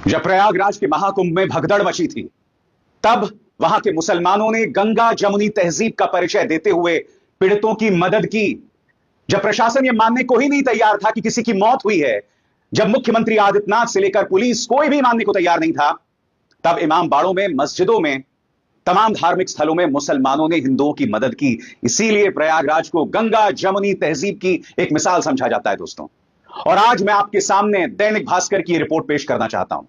जब प्रयागराज के महाकुंभ में भगदड़ मची थी, तब वहां के मुसलमानों ने गंगा जमुनी तहजीब का परिचय देते हुए पीड़ितों की मदद की। जब प्रशासन यह मानने को ही नहीं तैयार था कि किसी की मौत हुई है, जब मुख्यमंत्री आदित्यनाथ से लेकर पुलिस कोई भी मानने को तैयार नहीं था, तब इमाम बाड़ों में, मस्जिदों में, तमाम धार्मिक स्थलों में मुसलमानों ने हिंदुओं की मदद की। इसीलिए प्रयागराज को गंगा जमुनी तहजीब की एक मिसाल समझा जाता है दोस्तों। और आज मैं आपके सामने दैनिक भास्कर की रिपोर्ट पेश करना चाहता हूं।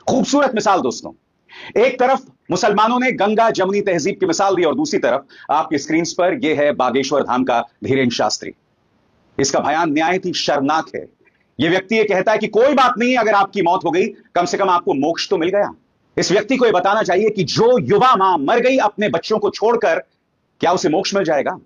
खूबसूरत मिसाल दोस्तों। एक तरफ मुसलमानों ने गंगा जमुनी तहजीब की मिसाल दी और दूसरी तरफ आपकी स्क्रीन पर यह है बागेश्वर धाम का धीरेन्द्र शास्त्री। इसका बयान निहायत ही शर्मनाक है। यह व्यक्ति यह कहता है कि कोई बात नहीं, अगर आपकी मौत हो गई कम से कम आपको मोक्ष तो मिल गया। इस व्यक्ति को यह बताना चाहिए कि जो युवा मां मर गई अपने बच्चों को छोड़कर, क्या उसे मोक्ष मिल जाएगा?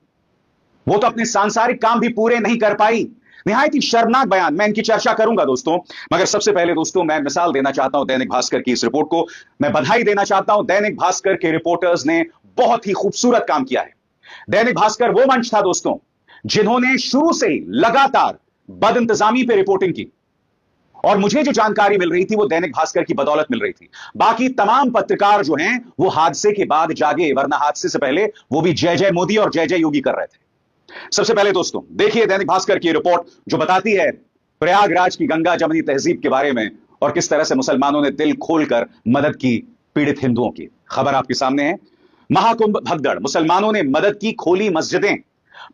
वो तो अपने सांसारिक काम भी पूरे नहीं कर पाई। निहायत ही शर्मनाक बयान। मैं इनकी चर्चा करूंगा दोस्तों, मगर सबसे पहले दोस्तों मैं मिसाल देना चाहता हूं दैनिक भास्कर की इस रिपोर्ट को। मैं बधाई देना चाहता हूं, दैनिक भास्कर के रिपोर्टर्स ने बहुत ही खूबसूरत काम किया है। दैनिक भास्कर वो मंच था दोस्तों जिन्होंने शुरू से ही लगातार बदइंतजामी पे रिपोर्टिंग की, और मुझे जो जानकारी मिल रही थी वो दैनिक भास्कर की बदौलत मिल रही थी। बाकी तमाम पत्रकार जो हैं वो हादसे के बाद जागे, वरना हादसे से पहले वो भी जय जय मोदी और जय जय योगी कर रहे थे। सबसे पहले दोस्तों देखिए दैनिक भास्कर की रिपोर्ट जो बताती है प्रयागराज की गंगा जमुनी तहजीब के बारे में और किस तरह से मुसलमानों ने दिल खोलकर मदद की पीड़ित हिंदुओं की। खबर आपके सामने है। महाकुंभ भगदड़, मुसलमानों ने मदद की, खोली मस्जिदें,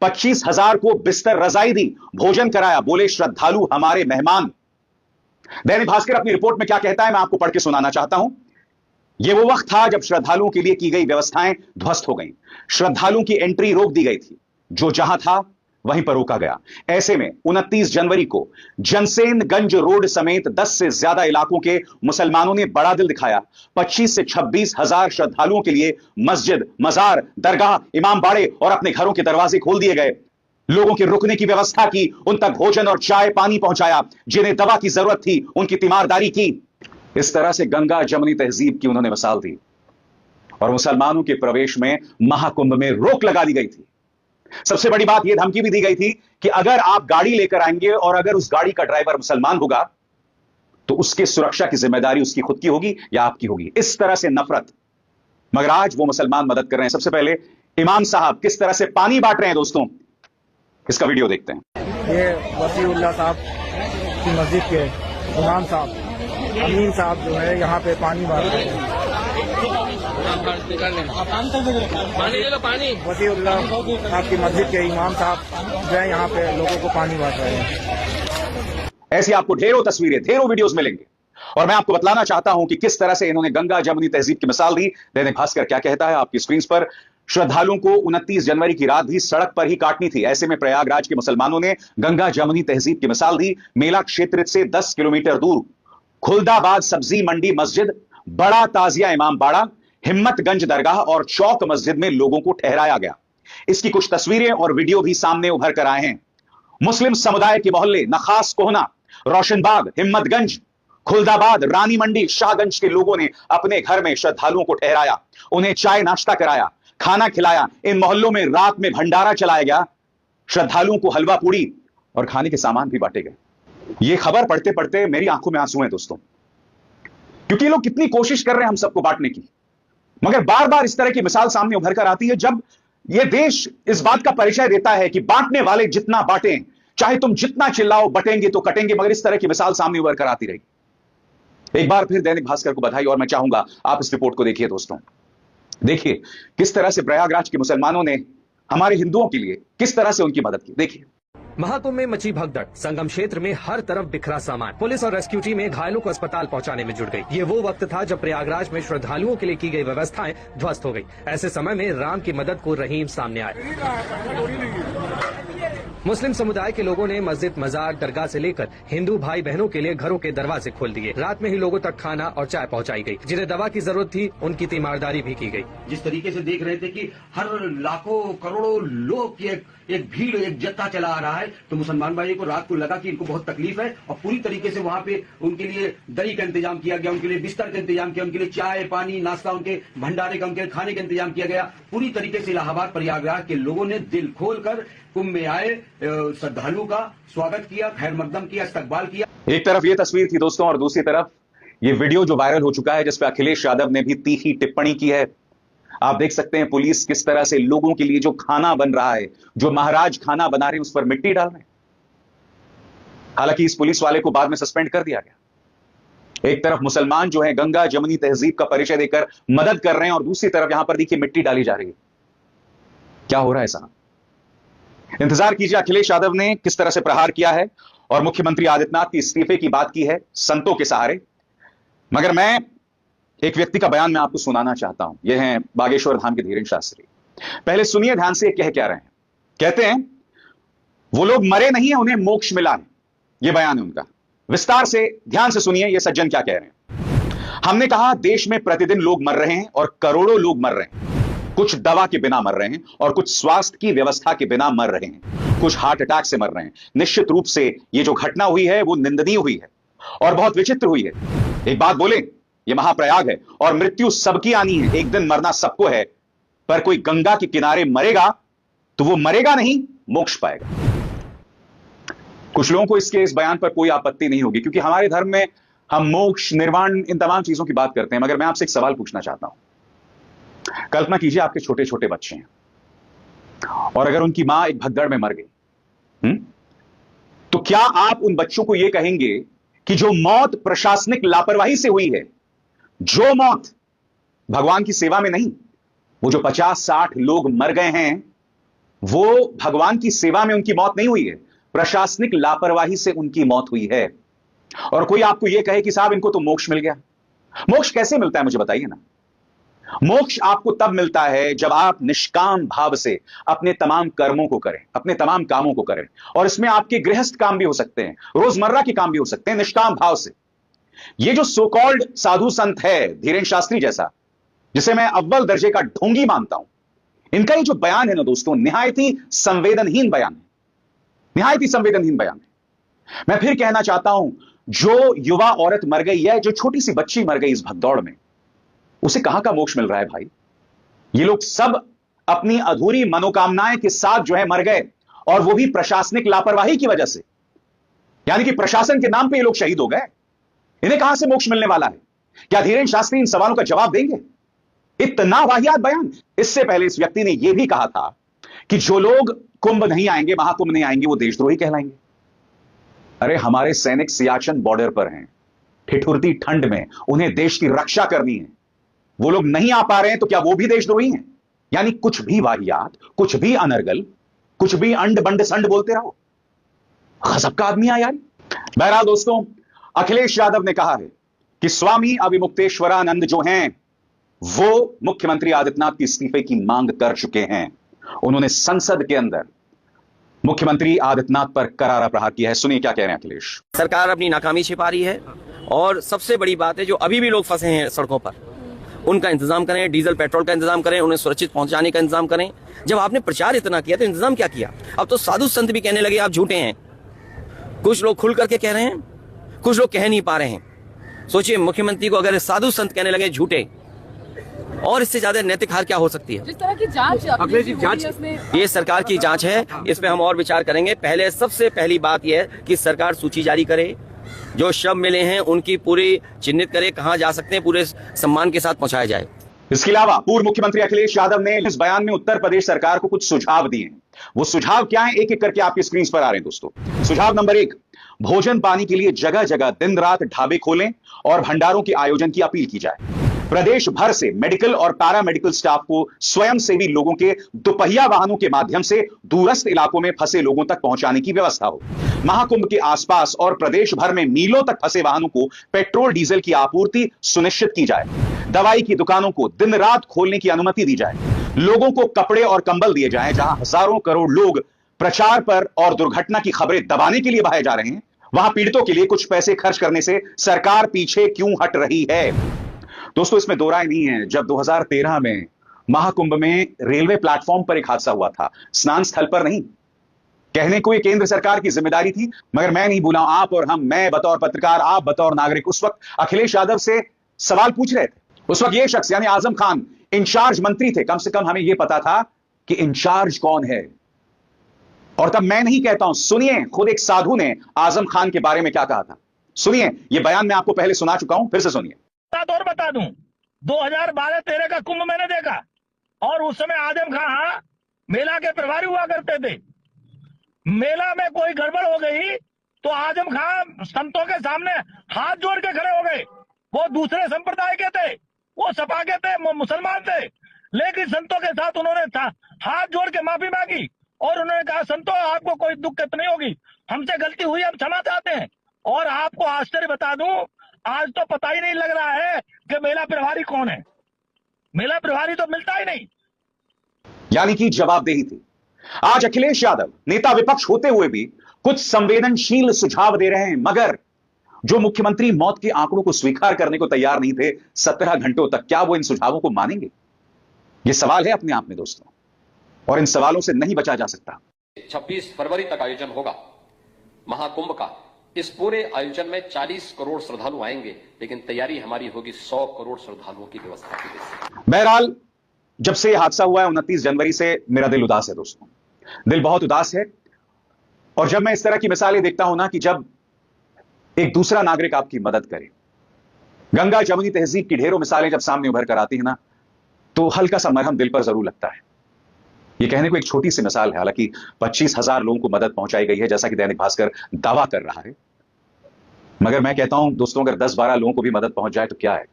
25,000 को बिस्तर रजाई दी, भोजन कराया, बोले श्रद्धालु हमारे मेहमान। दैनिक भास्कर अपनी रिपोर्ट में क्या कहता है मैं आपको पढ़ के सुनाना चाहता हूं। यह वो वक्त था जब श्रद्धालुओं के लिए की गई व्यवस्थाएं ध्वस्त हो गईं। श्रद्धालुओं की एंट्री रोक दी गई थी, जो जहां था वहीं पर रोका गया। ऐसे में 29 जनवरी को जनसेनगंज रोड समेत 10 से ज्यादा इलाकों के मुसलमानों ने बड़ा दिल दिखाया। 25 से 26 हजार श्रद्धालुओं के लिए मस्जिद, मजार, दरगाह, इमाम बाड़े और अपने घरों के दरवाजे खोल दिए गए। लोगों के रुकने की व्यवस्था की, उन तक भोजन और चाय पानी पहुंचाया, जिन्हें दवा की जरूरत थी उनकी तीमारदारी की। इस तरह से गंगा जमुनी तहजीब की उन्होंने मिसाल दी और मुसलमानों के प्रवेश में महाकुंभ में रोक लगा दी गई थी। सबसे बड़ी बात यह धमकी भी दी गई थी कि अगर आप गाड़ी लेकर आएंगे और अगर उस गाड़ी का ड्राइवर मुसलमान होगा तो उसके सुरक्षा की जिम्मेदारी उसकी खुद की होगी या आपकी होगी। इस तरह से नफरत। मगर आज वो मुसलमान मदद कर रहे हैं। सबसे पहले इमाम साहब किस तरह से पानी बांट रहे हैं दोस्तों, इसका वीडियो देखते हैं। ये वसीउल्लाह साहब की मस्जिद के इमाम साहब अमीन साहब जो है यहाँ पे पानी बांट रहे हैं। वसीउल्लाह साहब की मस्जिद के इमाम साहब जो है यहाँ पे लोगों को पानी बांट रहे हैं। ऐसी आपको ढेरों तस्वीरें, ढेरों वीडियोस मिलेंगे और मैं आपको बतलाना चाहता हूं कि किस तरह से इन्होंने गंगा जमुनी तहजीब की मिसाल दी। दैनिक भास्कर क्या कहता है आपकी स्क्रीन पर। श्रद्धालुओं को 29 जनवरी की रात भी सड़क पर ही काटनी थी। ऐसे में प्रयागराज के मुसलमानों ने गंगा जमुनी तहजीब की मिसाल दी। मेला क्षेत्र से 10 किलोमीटर दूर खुलदाबाद सब्जी मंडी मस्जिद, बड़ा ताजिया इमाम बाड़ा, हिम्मतगंज दरगाह और चौक मस्जिद में लोगों को ठहराया गया। इसकी कुछ तस्वीरें और वीडियो भी सामने उभर कर आए हैं। मुस्लिम समुदाय के मोहल्ले नखास कोहना, रोशनबाग, हिम्मतगंज, खुलदाबाद, रानी मंडी, शाहगंज के लोगों ने अपने घर में श्रद्धालुओं को ठहराया, उन्हें चाय नाश्ता कराया, खाना खिलाया। इन मोहल्लों में रात में भंडारा चलाया गया। श्रद्धालुओं को हलवा पूड़ी और खाने के सामान भी बांटे गए। यह खबर पढ़ते पढ़ते मेरी आंखों में आंसू हैं दोस्तों, क्योंकि लोग कितनी कोशिश कर रहे हैं हम सबको बांटने की, मगर बार बार इस तरह की मिसाल सामने उभर कर आती है जब यह देश इस बात का परिचय देता है कि बांटने वाले जितना बांटें, चाहे तुम जितना चिल्लाओ, बटेंगे तो कटेंगे। मगर इस तरह की मिसाल सामने उभर कर आती रही। एक बार फिर दैनिक भास्कर को बधाई और मैं चाहूंगा आप इस रिपोर्ट को देखिए दोस्तों। देखिए किस तरह से प्रयागराज के मुसलमानों ने हमारे हिंदुओं के लिए किस तरह से उनकी मदद की। देखिए महाकुंभ में मची भगदड़, संगम क्षेत्र में हर तरफ बिखरा सामान, पुलिस और रेस्क्यू टीमें घायलों को अस्पताल पहुंचाने में जुट गई। ये वो वक्त था जब प्रयागराज में श्रद्धालुओं के लिए की गई व्यवस्थाएं ध्वस्त हो गई। ऐसे समय में राम की मदद को रहीम सामने आए। मुस्लिम समुदाय के लोगों ने मस्जिद, मजार, दरगाह से लेकर हिंदू भाई बहनों के लिए घरों के दरवाजे खोल दिए। रात में ही लोगों तक खाना और चाय पहुंचाई गई। जिन्हें दवा की जरूरत थी उनकी तीमारदारी भी की गई। जिस तरीके से देख रहे थे कि हर लाखों करोड़ों लोग की एक भीड़, एक जत्था चला आ रहा है, तो मुसलमान भाई को रात को लगा कि इनको बहुत तकलीफ है और पूरी तरीके से वहां पे उनके लिए दही का इंतजाम किया गया, उनके लिए बिस्तर का इंतजाम किया, उनके लिए चाय पानी नाश्ता, उनके भंडारे का, उनके खाने का इंतजाम किया गया। पूरी तरीके से इलाहाबाद प्रयागराज के लोगों ने दिल खोलकर कुंभ में आए श्रद्धालुओं का स्वागत किया, खैर मकदम किया, इस्तकबाल किया। एक तरफ ये तस्वीर थी दोस्तों और दूसरी तरफ यह वीडियो जो वायरल हो चुका है, जिसपे अखिलेश यादव ने भी तीखी टिप्पणी की है। आप देख सकते हैं पुलिस किस तरह से लोगों के लिए जो खाना बन रहा है, जो महाराज खाना बना रहे हैं, उस पर मिट्टी डाल रहे हैं। हालांकि इस पुलिस वाले को बाद में सस्पेंड कर दिया गया। एक तरफ मुसलमान जो है गंगा जमुनी तहजीब का परिचय देकर मदद कर रहे हैं, और दूसरी तरफ यहां पर देखिए मिट्टी डाली जा रही है। क्या हो रहा है साहब? इंतजार कीजिए अखिलेश यादव ने किस तरह से प्रहार किया है, और मुख्यमंत्री आदित्यनाथ की इस्तीफे की बात की है संतों के सहारे। मगर मैं एक व्यक्ति का बयान मैं आपको सुनाना चाहता हूं। यह है बागेश्वर धाम के धीरेन शास्त्री। पहले सुनिए ध्यान से कह क्या रहे हैं। कहते हैं वो लोग मरे नहीं है, उन्हें मोक्ष मिला है। यह बयान है उनका। विस्तार से ध्यान से सुनिए ये सज्जन क्या कह रहे हैं। हमने कहा देश में प्रतिदिन लोग मर रहे हैं और करोड़ों लोग मर रहे हैं। कुछ दवा के बिना मर रहे हैं और कुछ स्वास्थ्य की व्यवस्था के बिना मर रहे हैं। कुछ हार्ट अटैक से मर रहे हैं। निश्चित रूप से ये जो घटना हुई है वो निंदनीय हुई है और बहुत विचित्र हुई है। एक बात बोले, ये महाप्रयाग है और मृत्यु सबकी आनी है, एक दिन मरना सबको है। पर कोई गंगा के किनारे मरेगा तो वो मरेगा नहीं, मोक्ष पाएगा। कुछ लोगों को इस बयान पर कोई आपत्ति नहीं होगी, क्योंकि हमारे धर्म में हम मोक्ष, निर्वाण, इन तमाम चीजों की बात करते हैं। मगर मैं आपसे एक सवाल पूछना चाहता हूं। कल्पना कीजिए आपके छोटे छोटे बच्चे हैं और अगर उनकी मां एक भगदड़ में मर गई, तो क्या आप उन बच्चों को यह कहेंगे कि जो मौत प्रशासनिक लापरवाही से हुई है, जो मौत भगवान की सेवा में नहीं, वो जो 50-60 लोग मर गए हैं, वो भगवान की सेवा में उनकी मौत नहीं हुई है, प्रशासनिक लापरवाही से उनकी मौत हुई है। और कोई आपको यह कहे कि साहब इनको तो मोक्ष मिल गया। मोक्ष कैसे मिलता है मुझे बताइए ना। मोक्ष आपको तब मिलता है जब आप निष्काम भाव से अपने तमाम कर्मों को करें, अपने तमाम कामों को करें। और इसमें आपके गृहस्थ काम भी हो सकते हैं, रोजमर्रा के काम भी हो सकते हैं, निष्काम भाव से। ये जो सो कॉल्ड साधु संत है धीरेन शास्त्री जैसा, जिसे मैं अव्वल दर्जे का ढोंगी मानता हूं, इनका ये जो बयान है ना दोस्तों, निहायत ही संवेदनहीन बयान है। निहायत ही संवेदनहीन बयान है। मैं फिर कहना चाहता हूं, जो युवा औरत मर गई है, जो छोटी सी बच्ची मर गई इस भगदौड़ में, उसे कहां का मोक्ष मिल रहा है भाई? ये लोग सब अपनी अधूरी मनोकामनाएं के साथ जो है मर गए, और वो भी प्रशासनिक लापरवाही की वजह से। यानी कि प्रशासन के नाम पे ये लोग शहीद हो गए। इन्हें कहां से मोक्ष मिलने वाला है? क्या धीरेन शास्त्री इन सवालों का जवाब देंगे? इतना वाहियात बयान। इससे पहले इस व्यक्ति ने यह भी कहा था कि जो लोग कुंभ नहीं आएंगे, महाकुंभ नहीं आएंगे, वो देशद्रोही कहलाएंगे। अरे हमारे सैनिक सियाचिन बॉर्डर पर हैं, ठिठुरती ठंड में उन्हें देश की रक्षा करनी है, वो लोग नहीं आ पा रहे हैं, तो क्या वो भी देशद्रोही हैं? यानी कुछ भी वाहियात, कुछ भी अनर्गल, कुछ भी अंड बंड संड बोलते रहो। गजब का आदमी है यार। बहरहाल दोस्तों, अखिलेश यादव ने कहा है कि स्वामी अविमुक्तेश्वरानंद जो हैं, वो मुख्यमंत्री आदित्यनाथ की इस्तीफे की मांग कर चुके हैं। उन्होंने संसद के अंदर मुख्यमंत्री आदित्यनाथ पर करारा प्रहार किया है। सुनिए क्या कह रहे हैं अखिलेश। सरकार अपनी नाकामी छिपा रही है, और सबसे बड़ी बात है जो अभी भी लोग फंसे हैं सड़कों पर, उनका इंतजाम करें, डीजल पेट्रोल का इंतजाम करें, उन्हें सुरक्षित पहुंचाने का इंतजाम करें। जब आपने प्रचार इतना किया तो इंतजाम क्या किया? अब तो साधु संत भी कहने लगे आप झूठे हैं। कुछ लोग खुल करके कह रहे हैं, कुछ लोग कह नहीं पा रहे हैं। सोचिए, मुख्यमंत्री को अगर साधु संत कहने लगे झूठे, और इससे ज्यादा नैतिक हार क्या हो सकती है? जिस तरह की जांच ये सरकार की जांच है, इस पे हम और विचार करेंगे। पहले सबसे पहली बात यह है कि सरकार सूची जारी करे, जो शव मिले हैं उनकी पूरी चिन्हित करे, कहां जा सकते हैं, पूरे सम्मान के साथ पहुंचाया जाए। इसके अलावा पूर्व मुख्यमंत्री अखिलेश यादव ने इस बयान में उत्तर प्रदेश सरकार को कुछ सुझाव दिए हैं। वो सुझाव क्या है, एक एक करके आपकी स्क्रीन पर आ रहे हैं दोस्तों। सुझाव नंबर 1, भोजन पानी के लिए जगह जगह दिन रात ढाबे खोलें और भंडारों के आयोजन की अपील की जाए। प्रदेश भर से मेडिकल और पैरा मेडिकल स्टाफ को स्वयंसेवी लोगों के दोपहिया वाहनों के माध्यम से दूरस्थ इलाकों में फंसे लोगों तक पहुंचाने की व्यवस्था हो। महाकुंभ के आसपास और प्रदेश भर में मीलों तक फंसे वाहनों को पेट्रोल डीजल की आपूर्ति सुनिश्चित की जाए। दवाई की दुकानों को दिन रात खोलने की अनुमति दी जाए। लोगों को कपड़े और कंबल दिए जाएं। जहां हजारों करोड़ लोग प्रचार पर और दुर्घटना की खबरें दबाने के लिए बहाए जा रहे हैं, वहां पीड़ितों के लिए कुछ पैसे खर्च करने से सरकार पीछे क्यों हट रही है? दोस्तों, इसमें दो राय नहीं है। जब 2013 में महाकुंभ में रेलवे प्लेटफॉर्म पर एक हादसा हुआ था, स्नान स्थल पर नहीं। कहने को ये केंद्र सरकार की जिम्मेदारी थी, मगर मैं नहीं भूला, आप और हम, मैं बतौर पत्रकार, आप बतौर नागरिक, उस वक्त अखिलेश यादव से सवाल पूछ रहे थे। उस वक्त ये शख्स यानी आजम खान इंचार्ज मंत्री थे। कम से कम हमें यह पता था कि इंचार्ज कौन है। और तब मैं नहीं कहता हूं, सुनिए खुद एक साधु ने आजम खान के बारे में क्या कहा था। सुनिए, ये बयान मैं आपको पहले सुना चुका हूं, फिर से सुनिए। बात और बता दूं, 2012-13 का कुंभ मैंने देखा और उस समय आजम खां मेला के प्रभारी हुआ करते थे। मेला में कोई गड़बड़ हो गई तो आजम खां संतों के सामने हाथ जोड़ के खड़े हो गए। वो दूसरे संप्रदाय के थे, वो सपा के थे, वो मुसलमान थे, लेकिन संतों के साथ उन्होंने हाथ जोड़ के माफी मांगी और उन्होंने कहा, संतों आपको कोई दिक्कत नहीं होगी, हमसे गलती हुई, हम क्षमा चाहते हैं। और आपको आश्चर्य बता दूं, आज तो पता ही नहीं लग रहा है कि मेला प्रभारी कौन है। मेला प्रभारी तो मिलता ही नहीं। यानी कि जवाबदेही थी। आज अखिलेश यादव नेता विपक्ष होते हुए भी कुछ संवेदनशील सुझाव दे रहे हैं, मगर जो मुख्यमंत्री मौत के आंकड़ों को स्वीकार करने को तैयार नहीं थे 17 घंटों तक, क्या वो इन सुझावों को मानेंगे? यह सवाल है अपने आप में दोस्तों, और इन सवालों से नहीं बचा जा सकता। 26 फरवरी तक आयोजन होगा महाकुंभ का। इस पूरे आयोजन में 40 करोड़ श्रद्धालु आएंगे, लेकिन तैयारी हमारी होगी 100 करोड़ श्रद्धालुओं की व्यवस्था के लिए। बहरहाल, जब से यह हादसा हुआ है 29 जनवरी से मेरा दिल उदास है दोस्तों, दिल बहुत उदास है। और जब मैं इस तरह की मिसालें देखता हूं ना, कि जब एक दूसरा नागरिक आपकी मदद करे, गंगा जमुनी तहजीब की ढेरों मिसालें जब सामने उभर कर आती है ना, तो हल्का सा मरहम दिल पर जरूर लगता है। यह कहने को एक छोटी सी मिसाल है, हालांकि 25,000 लोगों को मदद पहुंचाई गई है, जैसा कि दैनिक भास्कर दावा कर रहा है। मगर मैं कहता हूं दोस्तों, अगर 10-12 लोगों को भी मदद पहुंच जाए तो क्या है,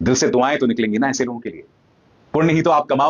दिल से दुआएं तो निकलेंगी ना ऐसे लोगों के लिए। पुण्य ही तो आप कमाओ।